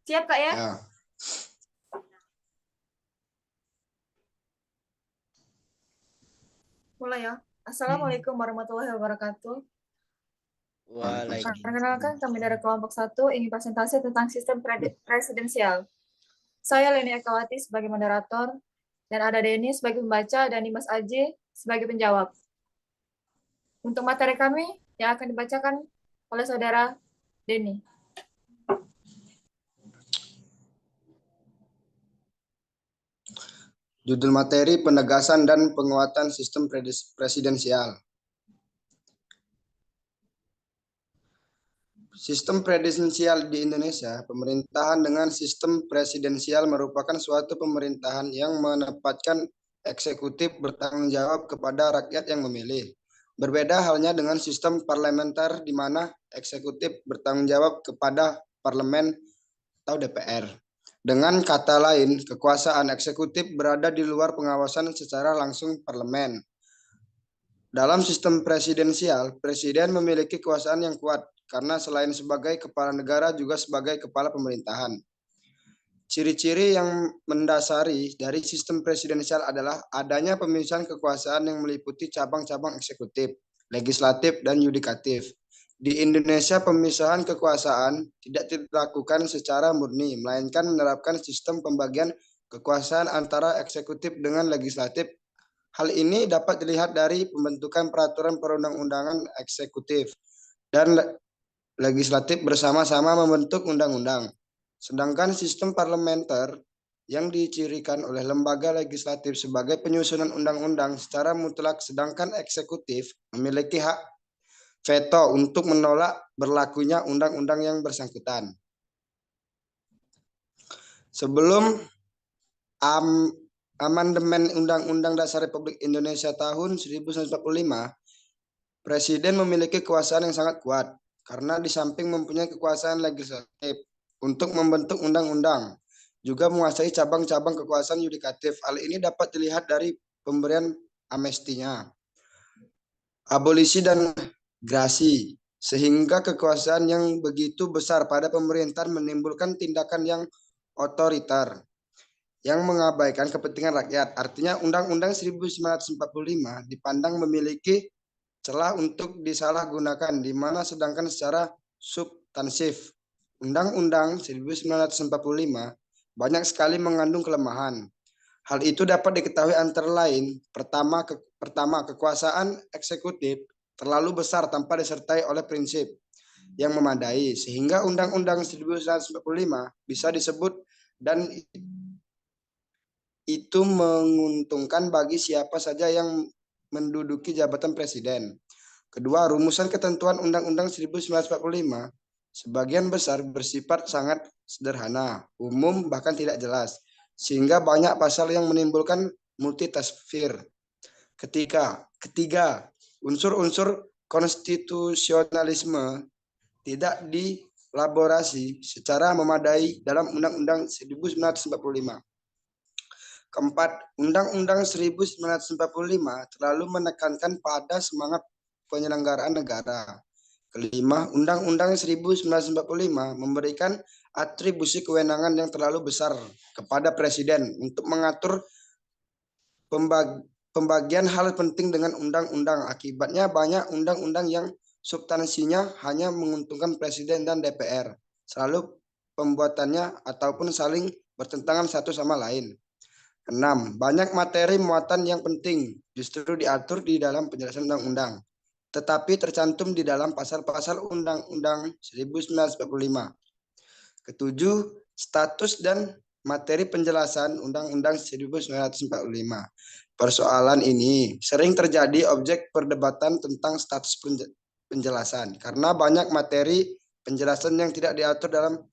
Siap, Kak ya? Ya. Mulai ya. Assalamualaikum warahmatullahi wabarakatuh. Waalaikumsalam. Perkenalkan, kami dari kelompok satu ingin presentasi tentang sistem presidensial. Saya Leni Ekawati sebagai moderator, dan ada Denny sebagai pembaca, dan Dimas Aji sebagai penjawab. Untuk materi kami yang akan dibacakan oleh saudara Denny. Judul materi penegasan dan penguatan sistem presidensial. Sistem presidensial di Indonesia, pemerintahan dengan sistem presidensial merupakan suatu pemerintahan yang menempatkan eksekutif bertanggung jawab kepada rakyat yang memilih. Berbeda halnya dengan sistem parlementer di mana eksekutif bertanggung jawab kepada parlemen atau DPR. Dengan kata lain, kekuasaan eksekutif berada di luar pengawasan secara langsung parlemen. Dalam sistem presidensial, presiden memiliki kekuasaan yang kuat karena selain sebagai kepala negara juga sebagai kepala pemerintahan. Ciri-ciri yang mendasari dari sistem presidensial adalah adanya pemisahan kekuasaan yang meliputi cabang-cabang eksekutif, legislatif, dan yudikatif. Di Indonesia, pemisahan kekuasaan tidak dilakukan secara murni, melainkan menerapkan sistem pembagian kekuasaan antara eksekutif dengan legislatif. Hal ini dapat dilihat dari pembentukan peraturan perundang-undangan eksekutif dan legislatif bersama-sama membentuk undang-undang. Sedangkan sistem parlementer yang dicirikan oleh lembaga legislatif sebagai penyusunan undang-undang secara mutlak, sedangkan eksekutif memiliki hak veto untuk menolak berlakunya undang-undang yang bersangkutan. Sebelum am, amandemen Undang-Undang Dasar Republik Indonesia tahun 1945, Presiden memiliki kekuasaan yang sangat kuat karena di samping mempunyai kekuasaan legislatif untuk membentuk undang-undang, juga menguasai cabang-cabang kekuasaan yudikatif. Hal ini dapat dilihat dari pemberian amnestinya, abolisi dan grasi, sehingga kekuasaan yang begitu besar pada pemerintahan menimbulkan tindakan yang otoriter yang mengabaikan kepentingan rakyat. Artinya Undang-Undang 1945 dipandang memiliki celah untuk disalahgunakan, di mana sedangkan secara substansif Undang-Undang 1945 banyak sekali mengandung kelemahan. Hal itu dapat diketahui antara lain, pertama kekuasaan eksekutif terlalu besar tanpa disertai oleh prinsip yang memadai, sehingga Undang-Undang 1945 bisa disebut dan itu menguntungkan bagi siapa saja yang menduduki jabatan presiden. Kedua, rumusan ketentuan Undang-Undang 1945 sebagian besar bersifat sangat sederhana, umum, bahkan tidak jelas, sehingga banyak pasal yang menimbulkan multitafsir. Ketiga, unsur-unsur konstitusionalisme tidak dielaborasi secara memadai dalam Undang-Undang 1945. Keempat, Undang-Undang 1945 terlalu menekankan pada semangat penyelenggaraan negara. Kelima, Undang-Undang 1945 memberikan atribusi kewenangan yang terlalu besar kepada Presiden untuk mengatur pembagian hal penting dengan undang-undang. Akibatnya banyak undang-undang yang substansinya hanya menguntungkan Presiden dan DPR. Selalu pembuatannya ataupun saling bertentangan satu sama lain. 6. Banyak materi muatan yang penting justru diatur di dalam penjelasan undang-undang, tetapi tercantum di dalam pasal-pasal Undang-Undang 1945. Ketujuh, status dan materi penjelasan Undang-Undang 1945. Persoalan ini sering terjadi objek perdebatan tentang status penjelasan karena banyak materi penjelasan yang tidak diatur dalam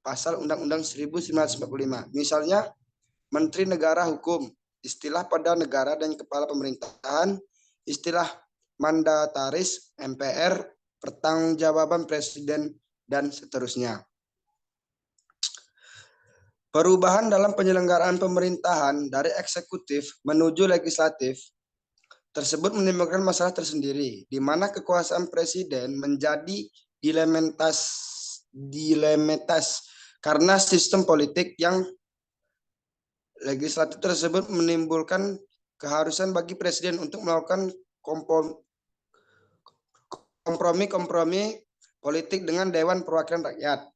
pasal Undang-Undang 1945. Misalnya, Menteri Negara Hukum, istilah pada negara dan kepala pemerintahan, istilah mandataris, MPR, pertanggungjawaban presiden, dan seterusnya. Perubahan dalam penyelenggaraan pemerintahan dari eksekutif menuju legislatif tersebut menimbulkan masalah tersendiri, di mana kekuasaan presiden menjadi dilematis karena sistem politik yang legislatif tersebut menimbulkan keharusan bagi presiden untuk melakukan kompromi politik dengan Dewan Perwakilan Rakyat.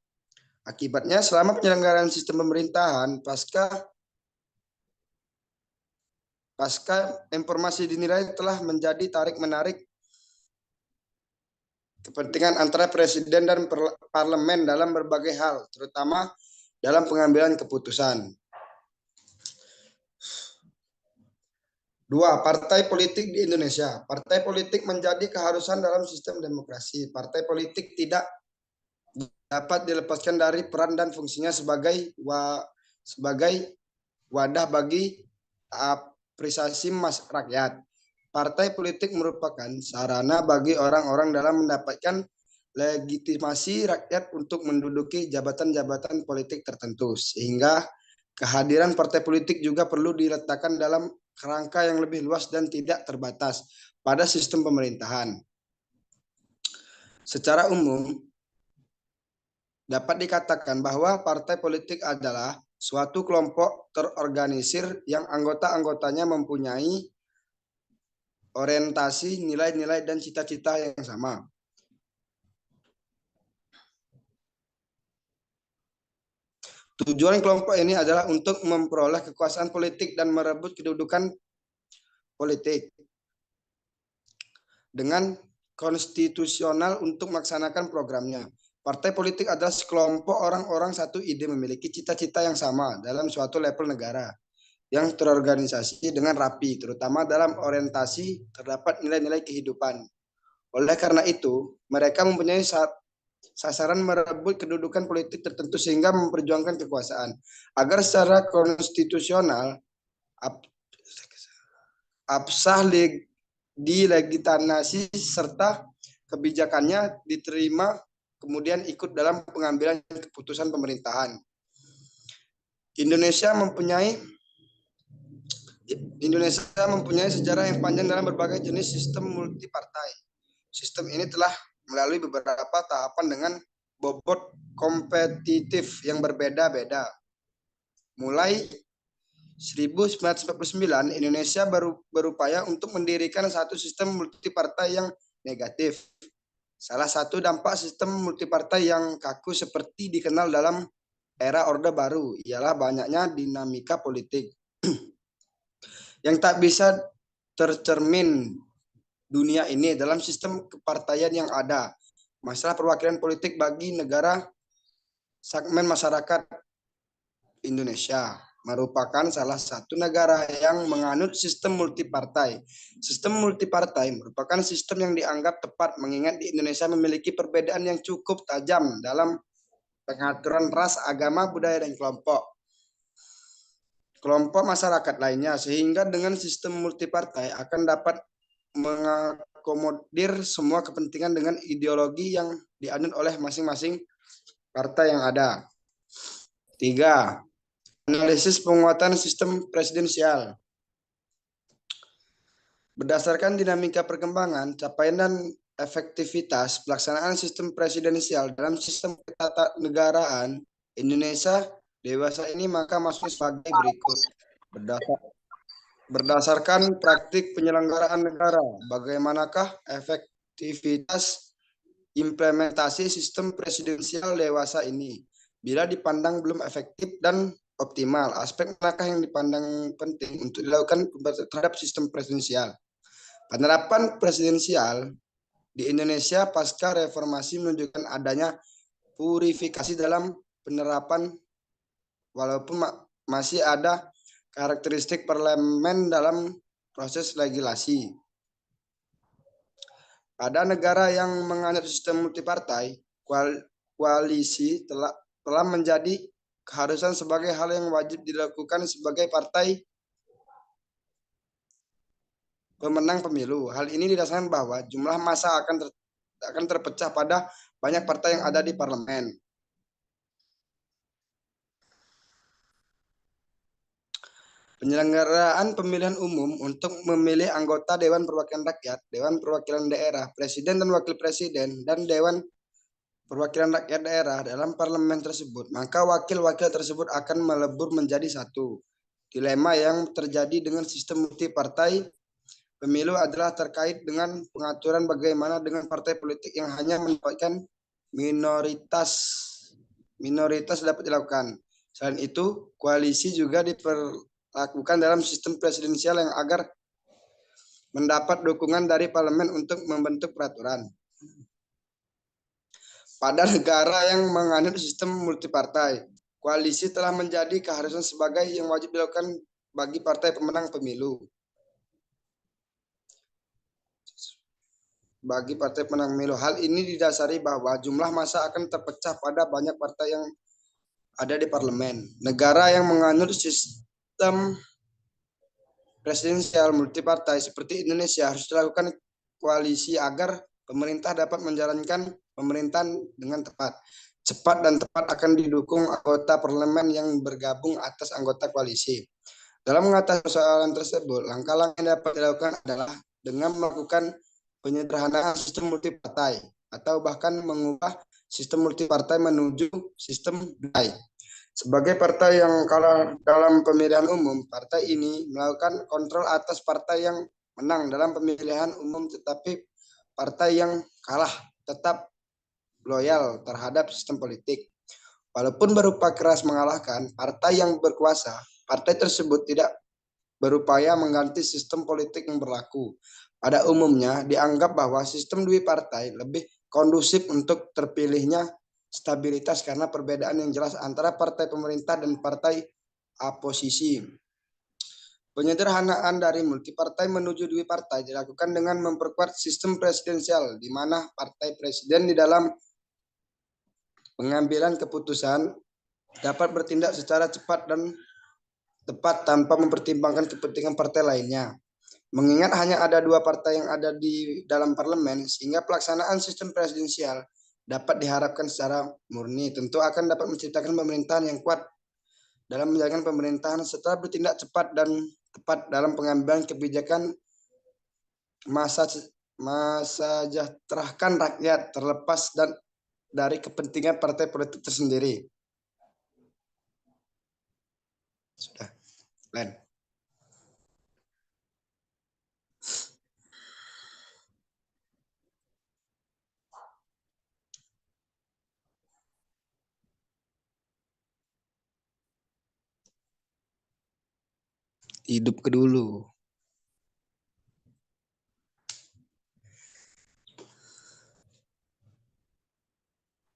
Akibatnya, selama penyelenggaraan sistem pemerintahan pasca informasi dinilai telah menjadi tarik-menarik kepentingan antara presiden dan parlemen dalam berbagai hal, terutama dalam pengambilan keputusan. 2. Partai politik di Indonesia. Partai politik menjadi keharusan dalam sistem demokrasi. Partai politik tidak dapat dilepaskan dari peran dan fungsinya sebagai wadah bagi apresiasi rakyat. Partai politik merupakan sarana bagi orang-orang dalam mendapatkan legitimasi rakyat untuk menduduki jabatan-jabatan politik tertentu, sehingga kehadiran partai politik juga perlu diletakkan dalam kerangka yang lebih luas dan tidak terbatas pada sistem pemerintahan. Secara umum, dapat dikatakan bahwa partai politik adalah suatu kelompok terorganisir yang anggota-anggotanya mempunyai orientasi, nilai-nilai, dan cita-cita yang sama. Tujuan kelompok ini adalah untuk memperoleh kekuasaan politik dan merebut kedudukan politik dengan konstitusional untuk melaksanakan programnya. Partai politik adalah sekelompok orang-orang satu ide memiliki cita-cita yang sama dalam suatu level negara yang terorganisasi dengan rapi, terutama dalam orientasi terdapat nilai-nilai kehidupan. Oleh karena itu, mereka mempunyai sasaran merebut kedudukan politik tertentu sehingga memperjuangkan kekuasaan. Agar secara konstitusional absah dilegitimasi serta kebijakannya diterima kemudian ikut dalam pengambilan keputusan pemerintahan. Indonesia mempunyai sejarah yang panjang dalam berbagai jenis sistem multipartai. Sistem ini telah melalui beberapa tahapan dengan bobot kompetitif yang berbeda-beda. Mulai 1949, Indonesia berupaya untuk mendirikan satu sistem multipartai yang negatif. Salah satu dampak sistem multipartai yang kaku seperti dikenal dalam era Orde Baru ialah banyaknya dinamika politik yang tak bisa tercermin dunia ini dalam sistem kepartaian yang ada. Masalah perwakilan politik bagi negara segmen masyarakat Indonesia merupakan salah satu negara yang menganut sistem multipartai. Sistem multipartai merupakan sistem yang dianggap tepat mengingat di Indonesia memiliki perbedaan yang cukup tajam dalam pengaturan ras, agama, budaya, dan kelompok masyarakat lainnya, sehingga dengan sistem multipartai akan dapat mengakomodir semua kepentingan dengan ideologi yang dianut oleh masing-masing partai yang ada. 3. Analisis penguatan sistem presidensial. Berdasarkan dinamika perkembangan, capaian dan efektivitas pelaksanaan sistem presidensial dalam sistem ketatanegaraan Indonesia dewasa ini maka masuk sebagai berikut. Berdasarkan praktik penyelenggaraan negara, bagaimanakah efektivitas implementasi sistem presidensial dewasa ini? Bila dipandang belum efektif dan optimal, aspek manakah yang dipandang penting untuk dilakukan terhadap sistem presidensial? Penerapan presidensial di Indonesia pasca reformasi menunjukkan adanya purifikasi dalam penerapan, walaupun masih ada karakteristik parlemen dalam proses legislasi. Pada negara yang menganut sistem multipartai, koalisi telah menjadi keharusan sebagai hal yang wajib dilakukan sebagai partai pemenang pemilu. Hal ini didasarkan bahwa jumlah massa akan terpecah pada banyak partai yang ada di parlemen. Penyelenggaraan pemilihan umum untuk memilih anggota Dewan Perwakilan Rakyat, Dewan Perwakilan Daerah, Presiden dan Wakil Presiden, dan Dewan perwakilan rakyat daerah dalam parlemen tersebut, maka wakil-wakil tersebut akan melebur menjadi satu. Dilema yang terjadi dengan sistem multipartai pemilu adalah terkait dengan pengaturan bagaimana dengan partai politik yang hanya mendapatkan minoritas dapat dilakukan. Selain itu, koalisi juga diperlakukan dalam sistem presidensial yang agar mendapat dukungan dari parlemen untuk membentuk peraturan. Pada negara yang menganut sistem multipartai, koalisi telah menjadi keharusan sebagai yang wajib dilakukan bagi partai pemenang pemilu. Bagi partai pemenang pemilu, hal ini didasari bahwa jumlah massa akan terpecah pada banyak partai yang ada di parlemen. Negara yang menganut sistem presidensial multipartai seperti Indonesia harus dilakukan koalisi agar pemerintah dapat menjalankan pemerintahan dengan tepat. Cepat dan tepat akan didukung anggota parlemen yang bergabung atas anggota koalisi. Dalam mengatasi persoalan tersebut, langkah-langkah yang dapat dilakukan adalah dengan melakukan penyederhanaan sistem multipartai atau bahkan mengubah sistem multipartai menuju sistem partai. Sebagai partai yang kalah dalam pemilihan umum, partai ini melakukan kontrol atas partai yang menang dalam pemilihan umum, tetapi partai yang kalah tetap loyal terhadap sistem politik. Walaupun berupa keras mengalahkan partai yang berkuasa, partai tersebut tidak berupaya mengganti sistem politik yang berlaku. Pada umumnya, dianggap bahwa sistem dui partai lebih kondusif untuk terpilihnya stabilitas karena perbedaan yang jelas antara partai pemerintah dan partai oposisi. Penyederhanaan dari multipartai menuju dui partai dilakukan dengan memperkuat sistem presidensial, di mana partai presiden di dalam pengambilan keputusan dapat bertindak secara cepat dan tepat tanpa mempertimbangkan kepentingan partai lainnya. Mengingat hanya ada dua partai yang ada di dalam parlemen, sehingga pelaksanaan sistem presidensial dapat diharapkan secara murni. Tentu akan dapat menciptakan pemerintahan yang kuat dalam menjalankan pemerintahan setelah bertindak cepat dan tepat dalam pengambilan kebijakan masajahterakan rakyat terlepas dan dari kepentingan partai politik tersendiri. Sudah, Len. Hidup ke dulu.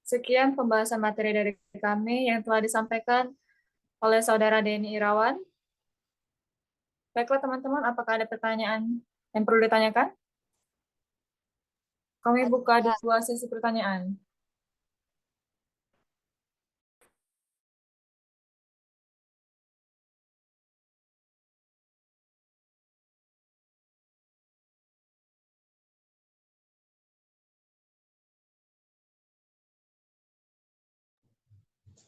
Sekian pembahasan materi dari kami yang telah disampaikan oleh Saudara Denny Irawan. Baiklah teman-teman, apakah ada pertanyaan yang perlu ditanyakan? Kami buka dua sesi pertanyaan.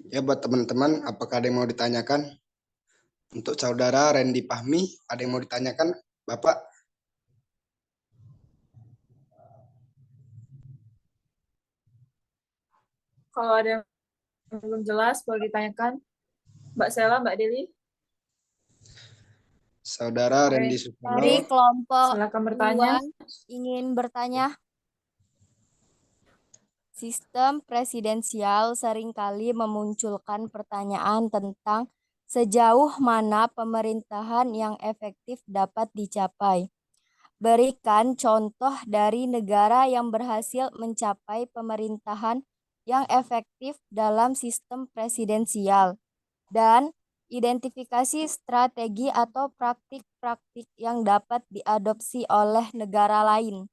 Ya, buat teman-teman, apakah ada yang mau ditanyakan? Untuk saudara Randy Fahmi, ada yang mau ditanyakan, Bapak? Kalau ada yang belum jelas, boleh ditanyakan. Mbak Sela, Mbak Deli, Saudara Randy Dari Supono, kelompok silakan bertanya. 2 ingin bertanya. Sistem presidensial seringkali memunculkan pertanyaan tentang sejauh mana pemerintahan yang efektif dapat dicapai. Berikan contoh dari negara yang berhasil mencapai pemerintahan yang efektif dalam sistem presidensial dan identifikasi strategi atau praktik-praktik yang dapat diadopsi oleh negara lain.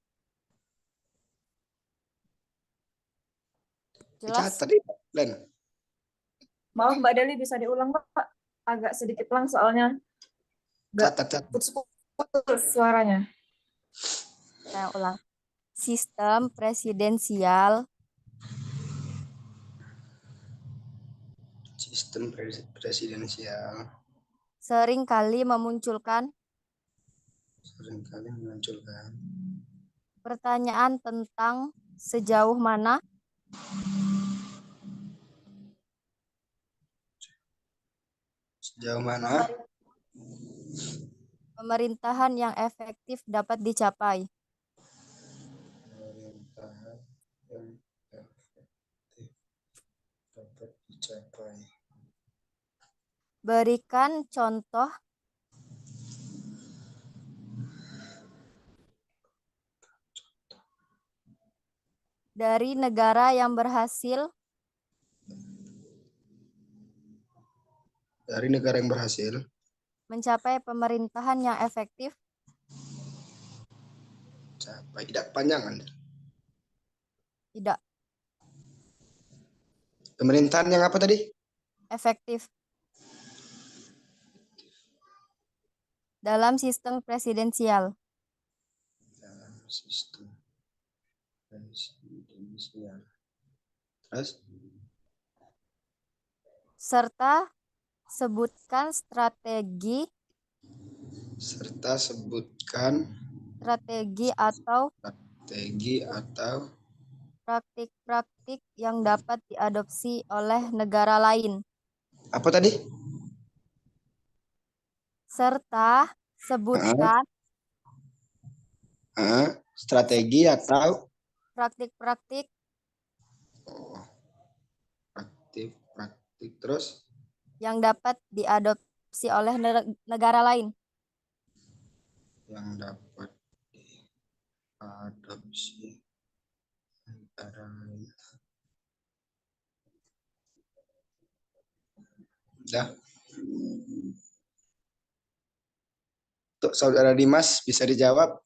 Jelas? catat ya, Len. Maaf Mbak Deli, bisa diulang Pak? Agak sedikit pelan soalnya Catat. putus suaranya. Saya ulang. Sistem presidensial Sistem presidensial seringkali memunculkan seringkali menunjukkan pertanyaan tentang sejauh mana Sejauh mana? Pemerintahan yang efektif dapat dicapai. Pemerintahan yang efektif dapat dicapai. Berikan contoh dari negara yang berhasil Dari negara yang berhasil mencapai pemerintahan yang efektif. capai tidak panjang Anda. Tidak Pemerintahan yang apa tadi? efektif. Dalam sistem presidensial. Dalam sistem presidensial. Terus Serta sebutkan strategi atau strategi atau praktik-praktik yang dapat diadopsi oleh negara lain. apa tadi? Serta sebutkan Strategi atau praktik-praktik praktik terus yang dapat diadopsi oleh negara lain. yang dapat diadopsi negara lain. Ya. Untuk saudara Dimas bisa dijawab.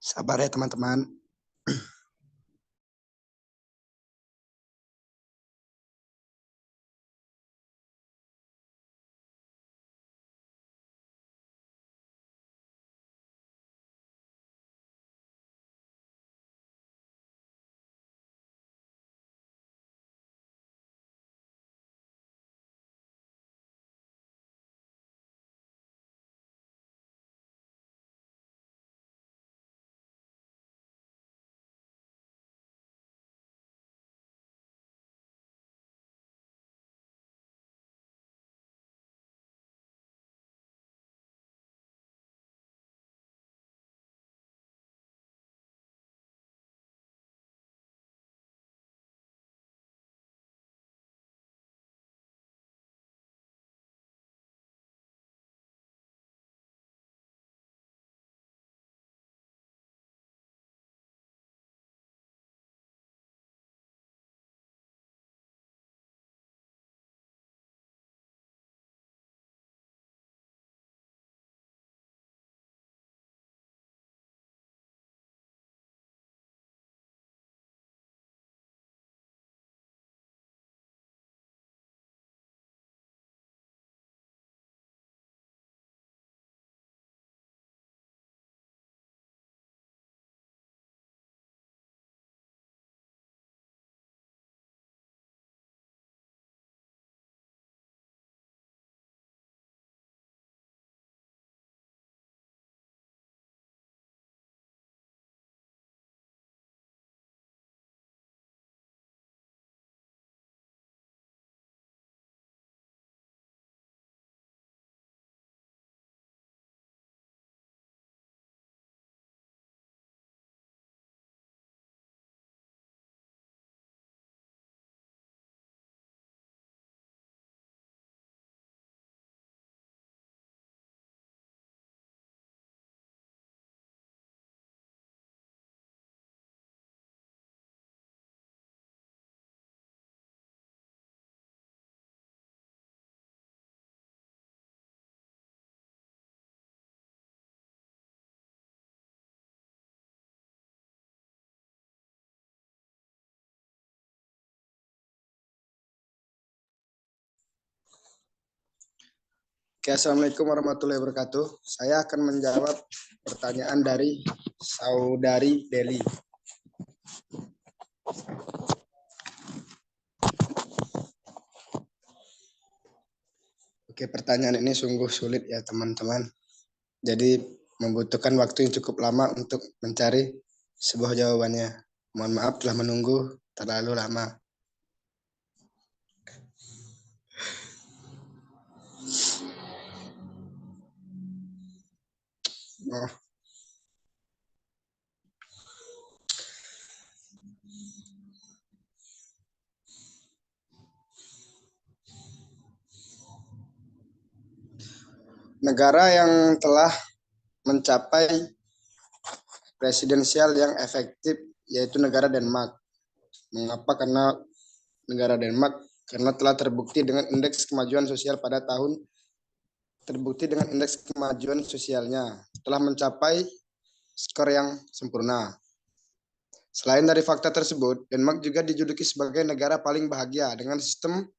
Sabar ya teman-teman. Oke, Assalamualaikum warahmatullahi wabarakatuh. Saya akan menjawab pertanyaan dari Saudari Deli. Oke, pertanyaan ini sungguh sulit ya teman-teman. Jadi membutuhkan waktu yang cukup lama untuk mencari sebuah jawabannya. Mohon maaf telah menunggu terlalu lama. Oh. Negara yang telah mencapai presidensial yang efektif yaitu negara Denmark. Mengapa? Karena negara Denmark karena telah terbukti dengan indeks kemajuan sosial pada tahun sosialnya telah mencapai skor yang sempurna. Selain dari fakta tersebut, Denmark juga dijuluki sebagai negara paling bahagia dengan sistem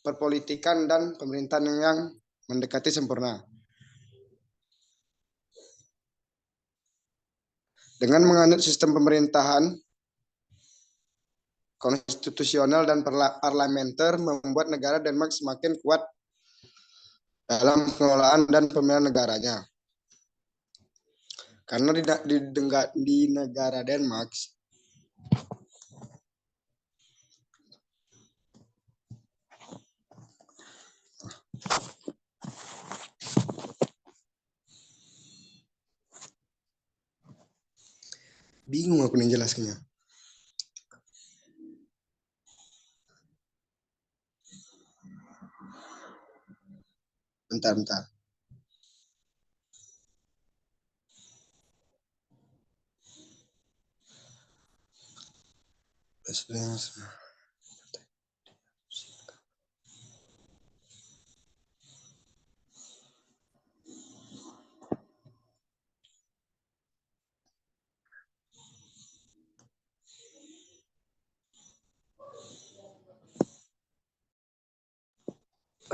perpolitikan dan pemerintahan yang mendekati sempurna. Dengan menganut sistem pemerintahan konstitusional dan parlementer membuat negara Denmark semakin kuat dalam pengelolaan dan pemilihan negaranya. Karena di negara Denmark bingung aku nih jelasnya. Bentar.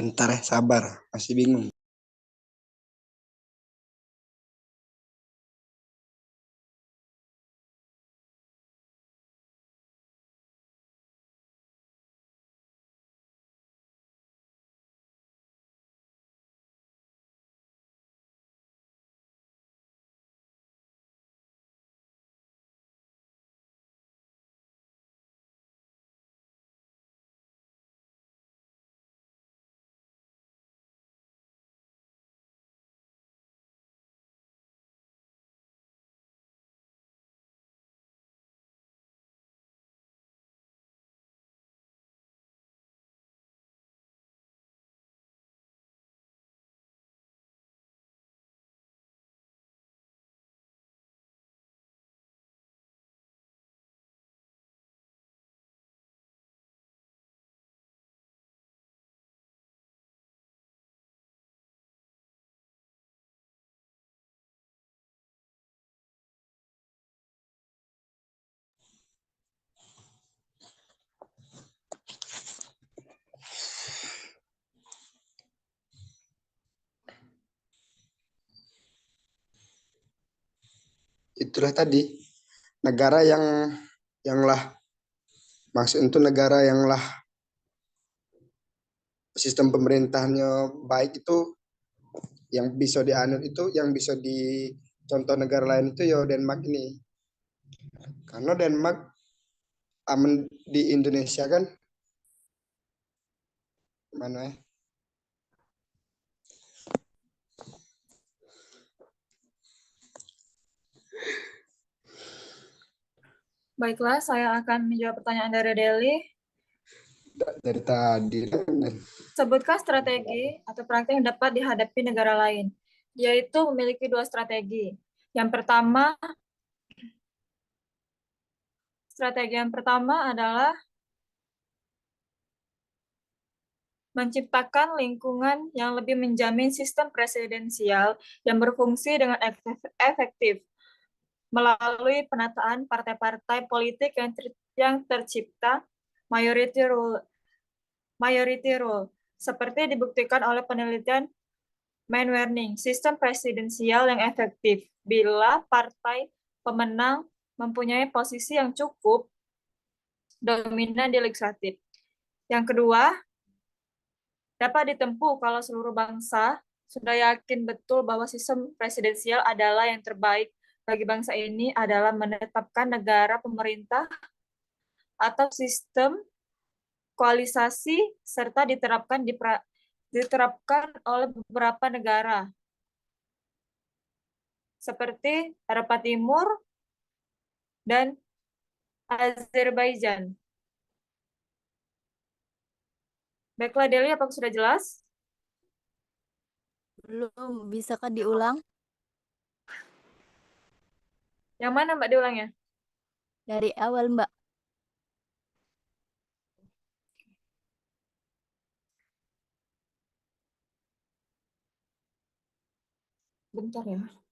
Bentar ya, sabar. Masih bingung. Itulah tadi negara yang lah, maksud itu negara yang lah sistem pemerintahannya baik itu, yang bisa dianut itu, yang bisa dicontoh negara lain itu ya Denmark ini. Karena Denmark aman di Indonesia kan, mana ya? Baiklah, saya akan menjawab pertanyaan dari Deli. Dari tadi. Sebutkan strategi atau praktek yang dapat dihadapi negara lain, yaitu memiliki dua strategi. Strategi yang pertama adalah menciptakan lingkungan yang lebih menjamin sistem presidensial yang berfungsi dengan efektif melalui penataan partai-partai politik yang tercipta minority rule, seperti dibuktikan oleh penelitian Manwaring, sistem presidensial yang efektif bila partai pemenang mempunyai posisi yang cukup dominan di legislatif. Yang kedua, dapat ditempuh kalau seluruh bangsa sudah yakin betul bahwa sistem presidensial adalah yang terbaik bagi bangsa ini adalah menetapkan negara pemerintah atau sistem koalisasi serta diterapkan oleh beberapa negara seperti Eropa Timur dan Azerbaijan. Baiklah Deli, apakah sudah jelas? Belum, bisakah diulang Yang mana Mbak diulangnya? dari awal, Mbak? Bentar ya.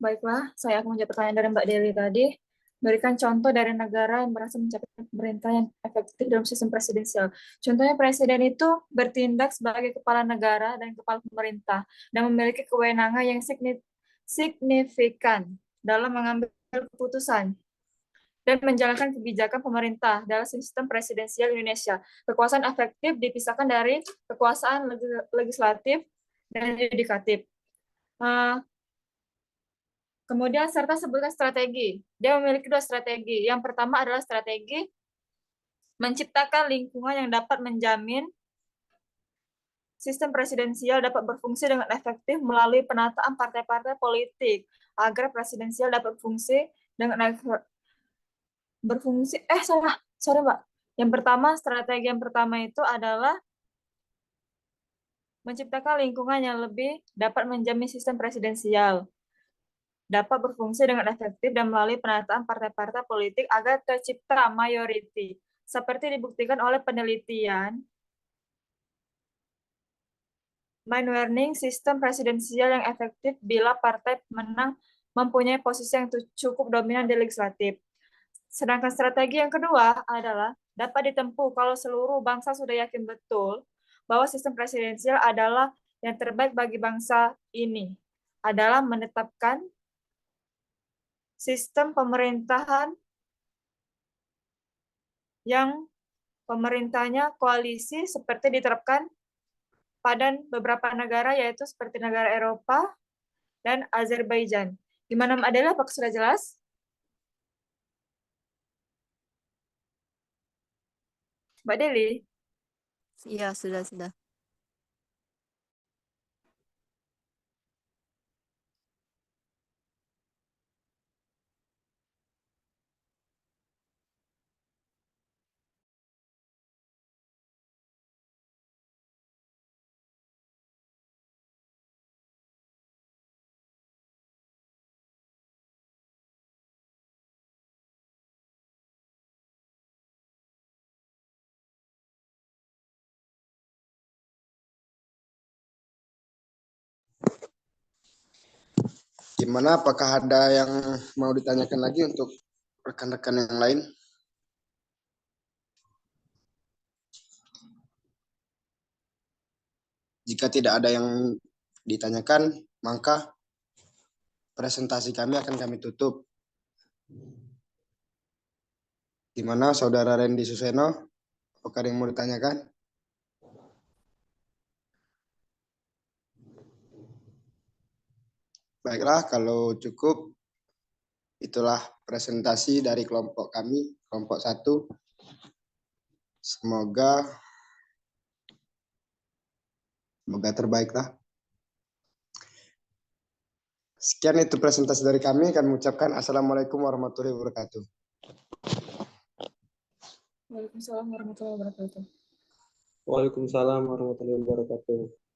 Baiklah, saya akan menjawab pertanyaan dari Mbak Deli tadi. Berikan contoh dari negara yang berhasil mencapai pemerintah yang efektif dalam sistem presidensial. Contohnya presiden itu bertindak sebagai kepala negara dan kepala pemerintah dan memiliki kewenangan yang signifikan dalam mengambil keputusan dan menjalankan kebijakan pemerintah dalam sistem presidensial Indonesia. Kekuasaan efektif dipisahkan dari kekuasaan legislatif dan yudikatif. Kemudian serta sebutkan strategi. Dia memiliki 2 strategi. Yang pertama adalah strategi menciptakan lingkungan yang dapat menjamin sistem presidensial dapat berfungsi dengan efektif melalui penataan partai-partai politik agar presidensial dapat sorry Mbak. Strategi yang pertama itu adalah menciptakan lingkungan yang lebih dapat menjamin sistem presidensial dapat berfungsi dengan efektif dan melalui penataan partai-partai politik agar tercipta mayoriti. Seperti dibuktikan oleh penelitian Mind Learning, sistem presidensial yang efektif bila partai menang mempunyai posisi yang cukup dominan di legislatif. Sedangkan strategi yang kedua adalah dapat ditempuh kalau seluruh bangsa sudah yakin betul bahwa sistem presidensial adalah yang terbaik bagi bangsa ini, adalah menetapkan sistem pemerintahan yang pemerintahnya koalisi seperti diterapkan pada beberapa negara, yaitu seperti negara Eropa dan Azerbaijan. Gimana Mbak Adela, apakah sudah jelas? Mbak Deli? Iya, sudah. Gimana? Apakah ada yang mau ditanyakan lagi untuk rekan-rekan yang lain? Jika tidak ada yang ditanyakan, maka presentasi kami akan kami tutup. Gimana Saudara Randy Suseno? Apakah ada yang mau ditanyakan? Baiklah, kalau cukup, itulah presentasi dari kelompok kami, kelompok 1. Semoga terbaiklah. Sekian itu presentasi dari kami. Kami mengucapkan Assalamualaikum warahmatullahi wabarakatuh. Waalaikumsalam warahmatullahi wabarakatuh. Waalaikumsalam warahmatullahi wabarakatuh.